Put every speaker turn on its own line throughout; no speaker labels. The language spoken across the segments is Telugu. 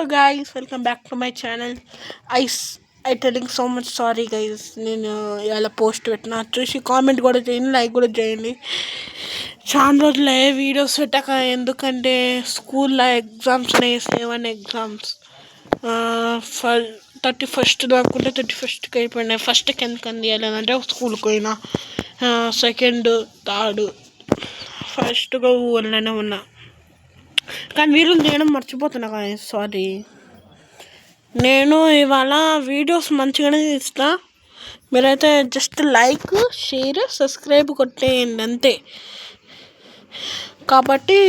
guys, welcome back to my channel. I telling so much sorry guys. నేను ఇలా పోస్ట్ పెట్టిన చూసి కామెంట్ కూడా చేయండి, లైక్ కూడా చేయండి. చాలా రోజులు వీడియోస్ పెట్టాక, ఎందుకంటే స్కూల్లో ఎగ్జామ్స్ ఉన్నాయి, 7 ఎగ్జామ్స్. 31st అనుకుంటే 31stకి అయిపోయినాయి. ఫస్ట్కి ఎందుకు అందియాలంటే స్కూల్కి పోయినా, సెకండ్ థర్డ్ ఫస్ట్గా ఊళ్ళోనే ఉన్నా. కానీ వీడియోలు తీయడం మర్చిపోతున్నా కానీ సారీ. నేను ఇవాళ వీడియోస్ మంచిగానే తీస్తా, మీరైతే జస్ట్ లైక్, షేర్, సబ్స్క్రైబ్ కొట్టేయండి అంతే. కాబట్టి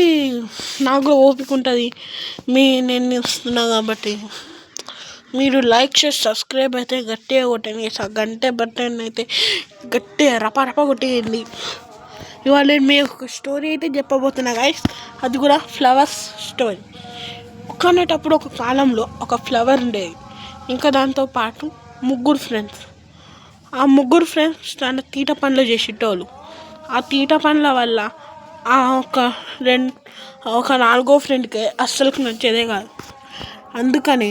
నాకు ఓపిక ఉంటుంది, నేను ఇస్తున్నా కాబట్టి. మీరు లైక్ చేసి సబ్స్క్రైబ్ అయితే గట్టిగా కొట్టండి, గంటే బట్టన్ అయితే గట్టిగా రప కొట్టేయండి. ఇవాళ నేను మీ ఒక స్టోరీ అయితే చెప్పబోతున్నా గైస్, అది కూడా ఫ్లవర్స్ స్టోరీ. ఒకనేటప్పుడు ఒక కాలంలో ఒక ఫ్లవర్ ఉండేది, ఇంకా దాంతోపాటు 3 ఫ్రెండ్స్. ఆ 3 ఫ్రెండ్స్ చాలా తీట పనులు చేసేటోళ్ళు. ఆ తీట పనుల వల్ల ఒక 4వ ఫ్రెండ్కి అస్సలు నచ్చేదే కాదు. అందుకని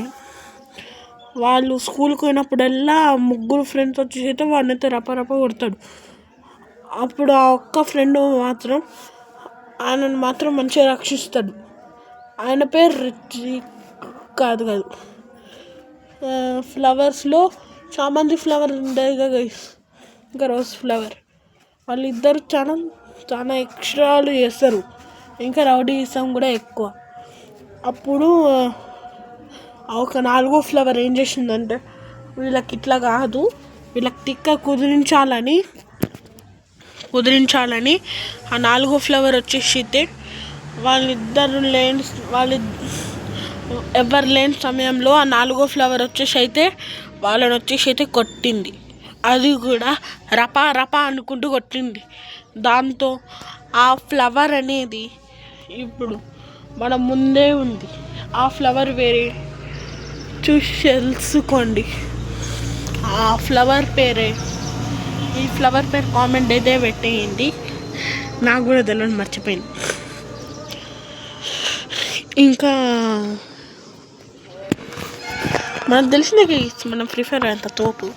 వాళ్ళు స్కూల్కి పోయినప్పుడల్లా 3 ఫ్రెండ్స్ వచ్చేసైతే వాడినైతే రప కొడతాడు. అప్పుడు ఆ ఒక్క ఫ్రెండ్ మాత్రం ఆయనను మాత్రం మంచిగా రక్షిస్తాడు. ఆయన పేరు రిచి కాదు, ఫ్లవర్స్లో చామంతి ఫ్లవర్ ఉండేది కదా గైస్, ఇంకా రోజ్ ఫ్లవర్. వాళ్ళిద్దరు చాలా ఎక్స్ట్రాలు చేస్తారు, ఇంకా రౌడీయిజం కూడా ఎక్కువ. అప్పుడు ఒక 4వ ఫ్లవర్ ఏం చేసిందంటే, వీళ్ళకి ఇట్లా కాదు, వీళ్ళకి తిక్క కుదిరించాలని ఆ 4వ ఫ్లవర్ వచ్చేసి వాళ్ళు ఎవరు లేని సమయంలో ఆ 4వ ఫ్లవర్ వాళ్ళని వచ్చేసి కొట్టింది. అది కూడా రప అనుకుంటూ కొట్టింది. దాంతో ఆ ఫ్లవర్ అనేది ఇప్పుడు మన ముందే ఉంది. ఆ ఫ్లవర్ వేరే, చూసి తెలుసుకోండి. ఆ ఫ్లవర్ పేరే, ఈ ఫ్లవర్ పేరు కామెంట్ అయితే పెట్టేయండి, నాకు కూడా తెలియని మర్చిపోయింది. ఇంకా మనకు తెలిసిందే మనం ఫ్రీ ఫైర్ అంత తోపు.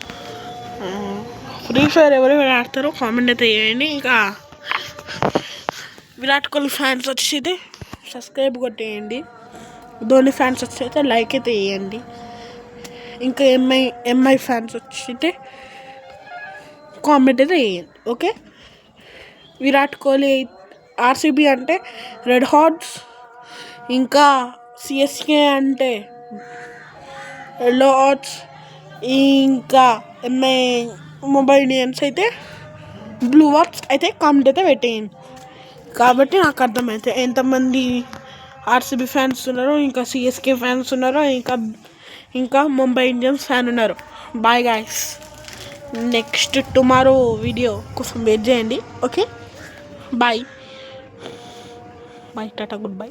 ఫ్రీ ఫైర్ ఎవరెవరు ఆడతారో కామెంట్ అయితే చేయండి. ఇంకా విరాట్ కోహ్లీ ఫ్యాన్స్ వచ్చేసి సబ్స్క్రైబ్ కొట్టేయండి, ధోని ఫ్యాన్స్ వచ్చి లైక్ అయితే వేయండి. ఇంకా ఎంఐ ఫ్యాన్స్ వచ్చి కామెంట్ అయితే వేయండి. ఓకే, విరాట్ కోహ్లీ ఆర్సీబీ అంటే రెడ్ హార్ట్స్, ఇంకా సిఎస్కే అంటే ఎల్లో హార్ట్స్, ఇంకా ముంబై ఇండియన్స్ అయితే బ్లూ హార్ట్స్ అయితే కామెంట్ అయితే పెట్టేయండి. కాబట్టి నాకు అర్థమైతే ఎంతమంది ఆర్సీబీ ఫ్యాన్స్ ఉన్నారో, ఇంకా సిఎస్కే ఫ్యాన్స్ ఉన్నారో, ఇంకా ముంబై ఇండియన్స్ ఫ్యాన్ ఉన్నారు. Bye guys, next tomorrow video కోసం వెయిట్ చేయండి. Okay, bye tata, good by.